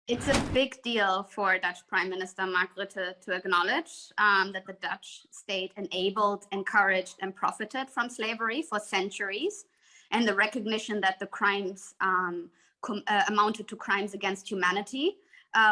It's a big deal for Dutch Prime Minister Mark Rutte to acknowledge that the Dutch state enabled, encouraged, and profited from slavery for centuries, and the recognition that the crimes amounted to crimes against humanity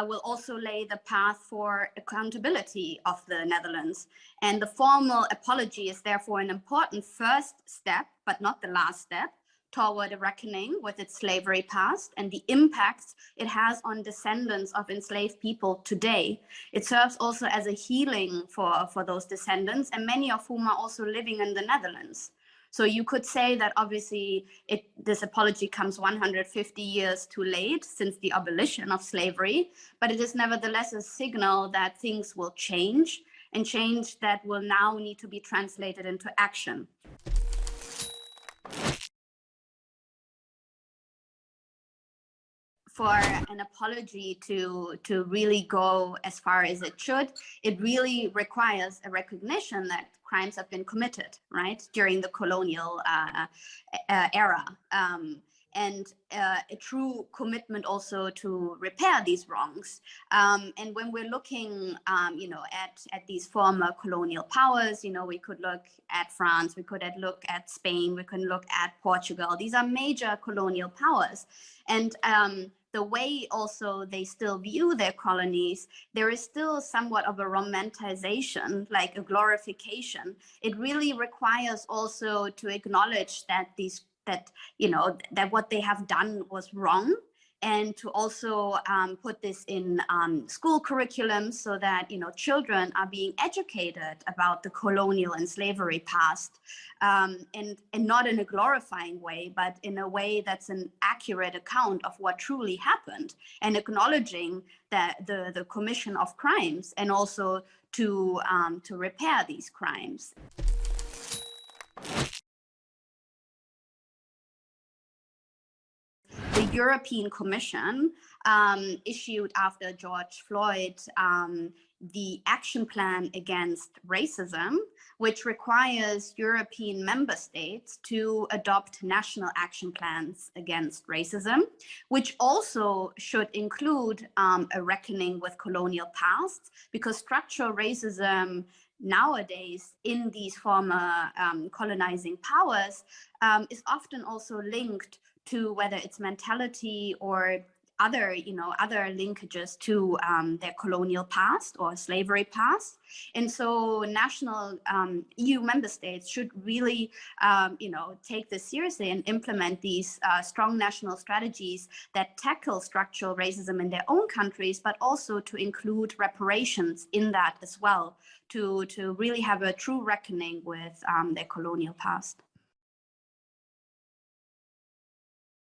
will also lay the path for accountability of the Netherlands. And the formal apology is therefore an important first step, but not the last step, toward a reckoning with its slavery past and the impacts it has on descendants of enslaved people today. It serves also as a healing for those descendants, and many of whom are also living in the Netherlands. So you could say that obviously this apology comes 150 years too late since the abolition of slavery, but it is nevertheless a signal that things will change, and change that will now need to be translated into action. For an apology to really go as far as it should, it really requires a recognition that crimes have been committed, right, during the colonial era, and a true commitment also to repair these wrongs. And when we're looking, at these former colonial powers, we could look at France, we could look at Spain, we could look at Portugal. These are major colonial powers, and the way also they still view their colonies, there is still somewhat of a romanticization, like a glorification. It really requires also to acknowledge that that what they have done was wrong, and to also put this in school curriculum so that children are being educated about the colonial and slavery past, and not in a glorifying way, but in a way that's an accurate account of what truly happened, and acknowledging that the commission of crimes, and also to repair these crimes. The European Commission issued after George Floyd the action plan against racism, which requires European member states to adopt national action plans against racism, which also should include a reckoning with colonial pasts, because structural racism nowadays in these former colonizing powers is often also linked to whether it's mentality or other linkages to their colonial past or slavery past. And so national EU member states should really take this seriously and implement these strong national strategies that tackle structural racism in their own countries, but also to include reparations in that as well, to really have a true reckoning with their colonial past.